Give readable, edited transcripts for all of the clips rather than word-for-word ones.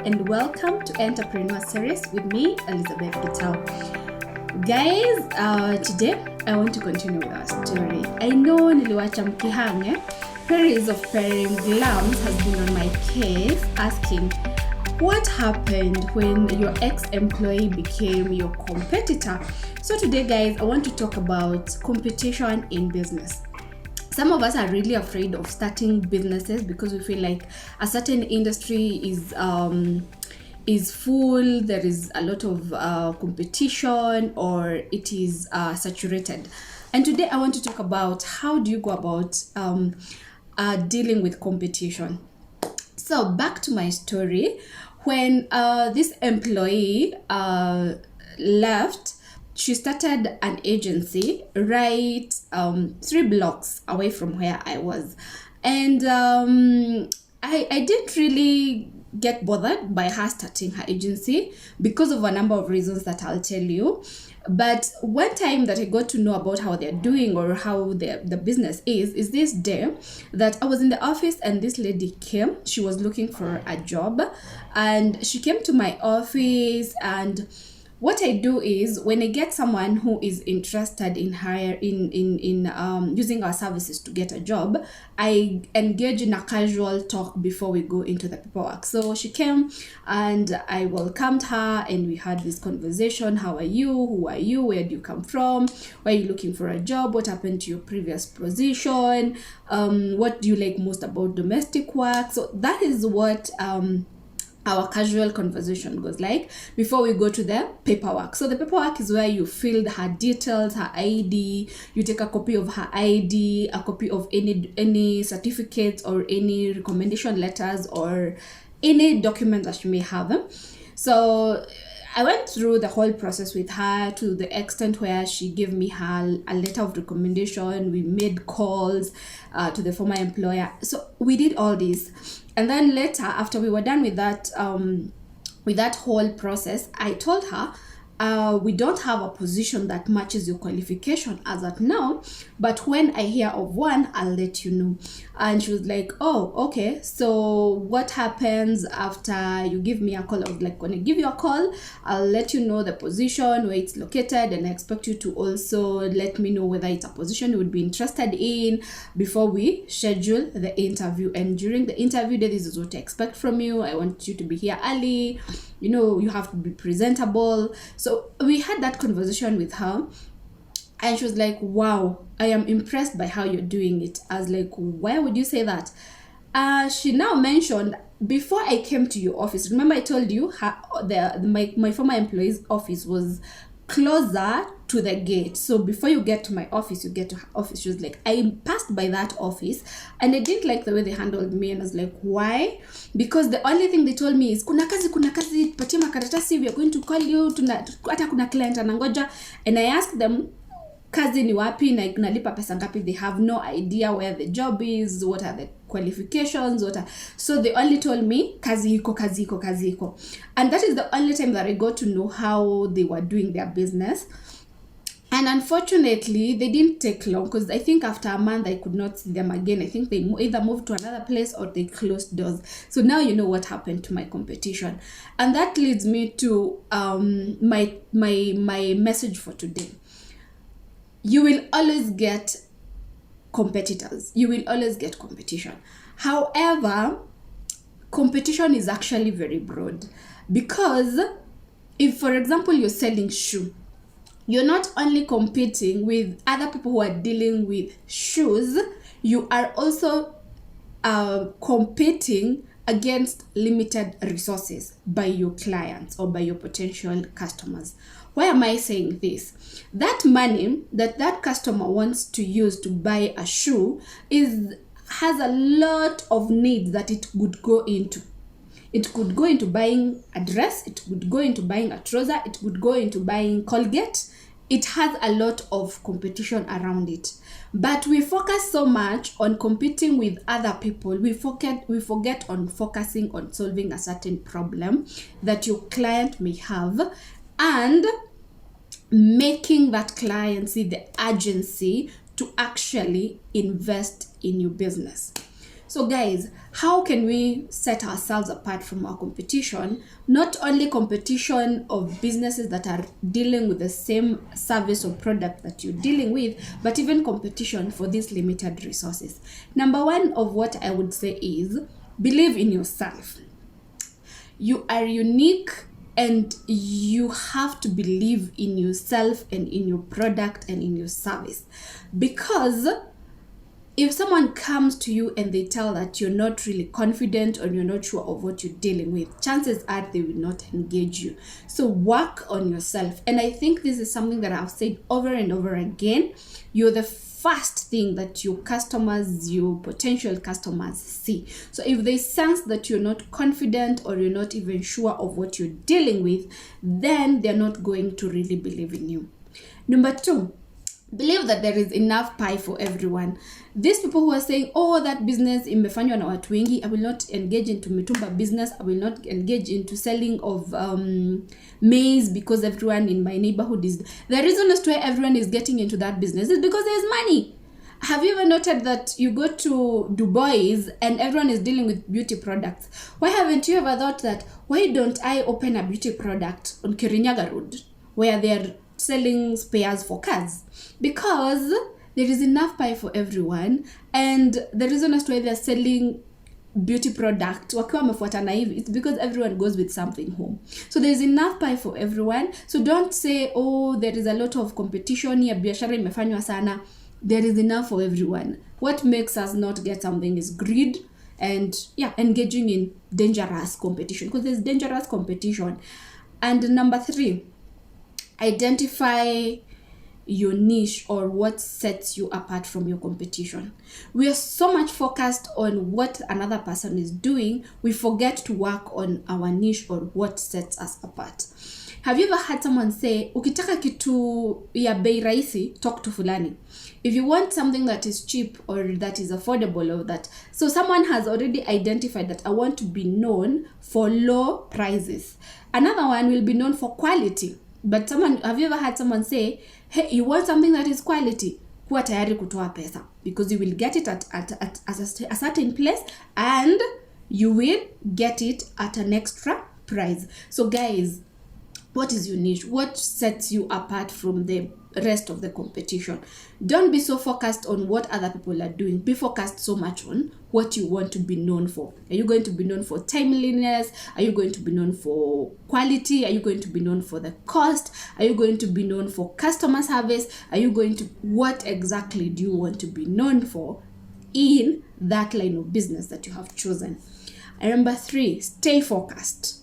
and welcome to Entrepreneur Series with me, Elizabeth Gitao. Guys, today I want to continue with our story. I know niliwacha mkihange. Perils of Pairing Glams has been on my case asking what happened when your ex-employee became your competitor. So today, guys, I want to talk about competition in business. Some of us are really afraid of starting businesses because we feel like a certain industry is full, there is a lot of competition, or it is saturated. And today I want to talk about how do you go about dealing with competition. So back to my story. When this employee left, she started an agency right 3 blocks away from where I was. And I didn't really get bothered by her starting her agency because of a number of reasons that I'll tell you. But one time that I got to know about how they're doing or how the business is this day that I was in the office and this lady came. She was looking for a job and she came to my office, and what I do is when I get someone who is interested in using our services to get a job, I engage in a casual talk before we go into the paperwork. So she came and I welcomed her and we had this conversation. How are you? Who are you? Where do you come from? Why are you looking for a job? What happened to your previous position? What do you like most about domestic work? So that is what our casual conversation goes like before we go to the paperwork. So the paperwork is where you fill her details, her ID, you take a copy of her ID, a copy of any certificates or any recommendation letters or any document that you may have. So I went through the whole process with her to the extent where she gave me a letter of recommendation. We made calls to the former employer. So we did all this. And then later, after we were done with that whole process, I told her, we don't have a position that matches your qualification as at now, but when I hear of one, I'll let you know. And she was like, oh, okay. So what happens after you give me a call? I was like, when I give you a call, I'll let you know the position, where it's located, and I expect you to also let me know whether it's a position you would be interested in before we schedule the interview. And during the interview day, this is what I expect from you. I want you to be here early. You have to be presentable. So we had that conversation with her, and she was like, wow, I am impressed by how you're doing it. I was like, why would you say that? She now mentioned, before I came to your office, remember I told you my former employee's office was closer to the gate. So before you get to my office, you get to her office. She was like, I passed by that office and I didn't like the way they handled me. And I was like, why? Because the only thing they told me is, kuna kazi, patia makaratasi, we are going to call you, hata kuna client anangoja. And I asked them, kazi ni wapi na nalipa pesa ngapi? They have no idea where the job is, what are the qualifications, so they only told me kazi iko. And that is the only time that I got to know how they were doing their business. And unfortunately, they didn't take long because I think after a month I could not see them again. I think they either moved to another place or they closed doors. So now you know what happened to my competition. And that leads me to my message for today. You will always get competitors. You will always get competition. However, competition is actually very broad, because if, for example, you're selling shoe, you're not only competing with other people who are dealing with shoes, you are also competing against limited resources by your clients or by your potential customers. Why am I saying this? That money that customer wants to use to buy a shoe has a lot of needs that it would go into. It could go into buying a dress, it could go into buying a trouser, it could go into buying Colgate. It has a lot of competition around it. But we focus so much on competing with other people, we forget on focusing on solving a certain problem that your client may have, and making that client see the urgency to actually invest in your business. So guys, how can we set ourselves apart from our competition? Not only competition of businesses that are dealing with the same service or product that you're dealing with, but even competition for these limited resources. Number one of what I would say is believe in yourself. You are unique, and you have to believe in yourself and in your product and in your service. Because if someone comes to you and they tell that you're not really confident or you're not sure of what you're dealing with, chances are they will not engage you. So work on yourself. And I think this is something that I've said over and over again. You're the first thing that your customers, your potential customers see. So if they sense that you're not confident or you're not even sure of what you're dealing with, then they're not going to really believe in you. Number two, believe that there is enough pie for everyone. These people who are saying, oh, that business imefanywa na watu wengi, I will not engage into mitumba business, I will not engage into selling of maize because everyone in my neighborhood is. The reason as to why everyone is getting into that business is because there's money. Have you ever noted that you go to Dubai and everyone is dealing with beauty products? Why haven't you ever thought that, why don't I open a beauty product on Kirinyaga Road where they're selling spares for cars? Because there is enough pie for everyone, and the reason as to why they're selling beauty product wakiwa wamefuatana hivi, it's because everyone goes with something home. So there's enough pie for everyone. So don't say, oh, there is a lot of competition here, biashara imefanywa sana. There is enough for everyone. What makes us not get something is greed and engaging in dangerous competition, because there's dangerous competition. And number three, identify your niche or what sets you apart from your competition. We are so much focused on what another person is doing, we forget to work on our niche or what sets us apart. Have you ever had someone say, ukitaka kitu ya bei rahisi, talk to fulani? If you want something that is cheap or that is affordable or that. So someone has already identified that I want to be known for low prices. Another one will be known for quality. But have you ever had someone say, hey, you want something that is quality? Kuwa tayari kutoa pesa. Because you will get it at a certain place and you will get it at an extra price. So guys, what is your niche? What sets you apart from the rest of the competition? Don't be so focused on what other people are doing. Be focused so much on what you want to be known for. Are you going to be known for timeliness? Are you going to be known for quality? Are you going to be known for the cost? Are you going to be known for customer service? What exactly do you want to be known for in that line of business that you have chosen? And number three, stay focused.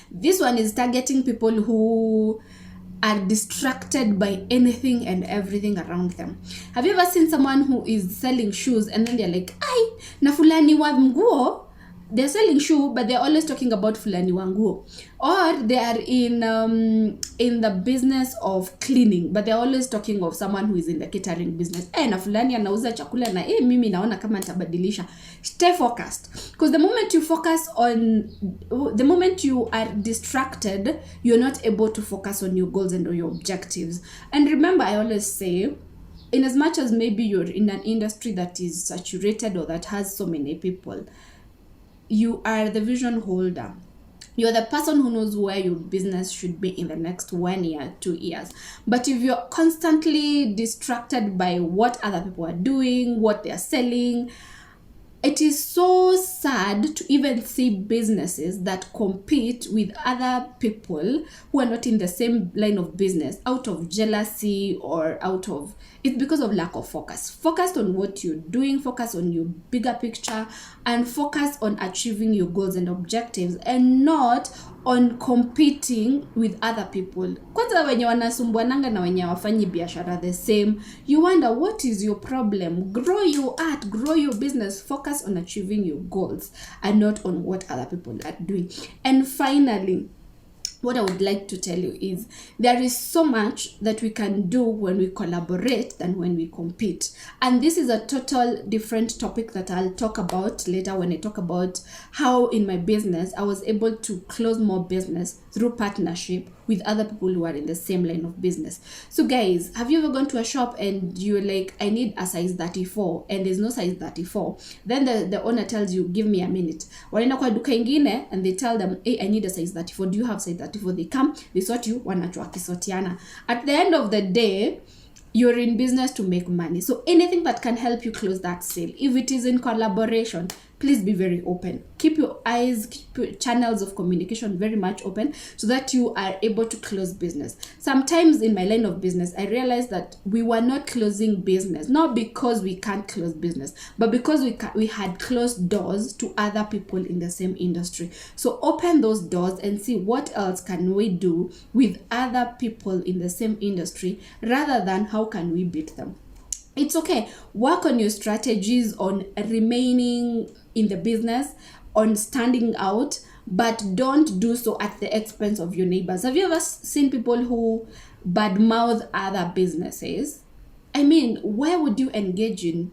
This one is targeting people who are distracted by anything and everything around them. Have you ever seen someone who is selling shoes and then they're like, ay, na fulani wa nguo? They're selling shoe, but they're always talking about fulani wa nguo. Or they are in the business of cleaning, but they're always talking of someone who is in the catering business. Na fulani anauza chakula na mimi naona kama nitabadilisha. Stay focused. Because the moment you are distracted, you're not able to focus on your goals and on your objectives. And remember, I always say, in as much as maybe you're in an industry that is saturated or that has so many people, you are the vision holder. You're the person who knows where your business should be in the next 1 year, 2 years. But if you're constantly distracted by what other people are doing, what they're selling, it is so sad to even see businesses that compete with other people who are not in the same line of business out of jealousy or it's because of lack of focus. Focus on what you're doing, focus on your bigger picture, and focus on achieving your goals and objectives and not on competing with other people. Kwanza wenye wanasumbuananga na wenye wafanyi biashara the same, you wonder what is your problem. Grow your art, grow your business, focus on achieving your goals and not on what other people are doing. And finally, what I would like to tell you is there is so much that we can do when we collaborate than when we compete. And this is a total different topic that I'll talk about later when I talk about how in my business I was able to close more business through partnership with other people who are in the same line of business. So guys, have you ever gone to a shop and you're like, I need a size 34 and there's no size 34? Then the owner tells you, give me a minute. Wanaenda kwa duka ingine and they tell them, hey, I need a size 34. Do you have size 34? They come, they sort you, wanachua kisotiana. At the end of the day, you're in business to make money. So anything that can help you close that sale, if it is in collaboration, please be very open. Keep your eyes, keep your channels of communication very much open so that you are able to close business. Sometimes in my line of business, I realized that we were not closing business, not because we can't close business, but because we had closed doors to other people in the same industry. So open those doors and see what else can we do with other people in the same industry rather than how can we beat them. It's okay. Work on your strategies on remaining in the business, on standing out, but don't do so at the expense of your neighbors. Have you ever seen people who badmouth other businesses? I mean, why would you engage in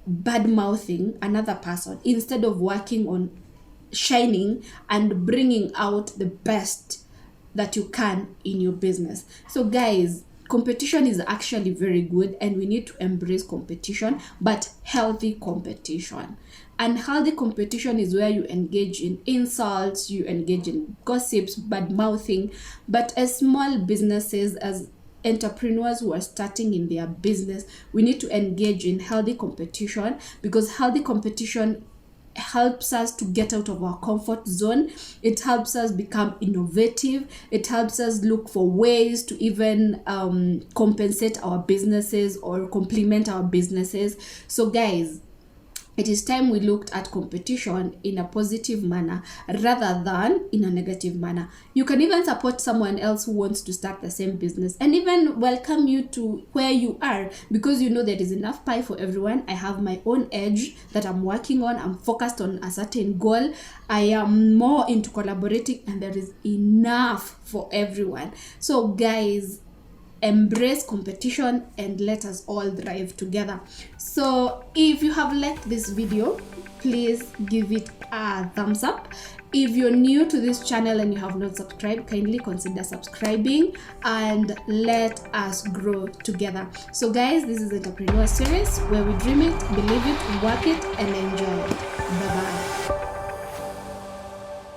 badmouthing another person instead of working on shining and bringing out the best that you can in your business? So guys, competition is actually very good and we need to embrace competition, but healthy competition. And healthy competition is where you engage in insults, you engage in gossips, bad mouthing. But as small businesses, as entrepreneurs who are starting in their business, we need to engage in healthy competition, because healthy competition helps us to get out of our comfort zone. It helps us become innovative. It helps us look for ways to even compensate our businesses or complement our businesses. So guys, it is time we looked at competition in a positive manner rather than in a negative manner. You can even support someone else who wants to start the same business and even welcome you to where you are, because you know there is enough pie for everyone. I have my own edge that I'm working on. I'm focused on a certain goal. I am more into collaborating and there is enough for everyone. So guys, embrace competition and let us all thrive together. So if you have liked this video, please give it a thumbs up. If you're new to this channel and you have not subscribed, kindly consider subscribing and let us grow together. So guys, this is Entrepreneur Series, where we dream it, believe it, work it, and enjoy it.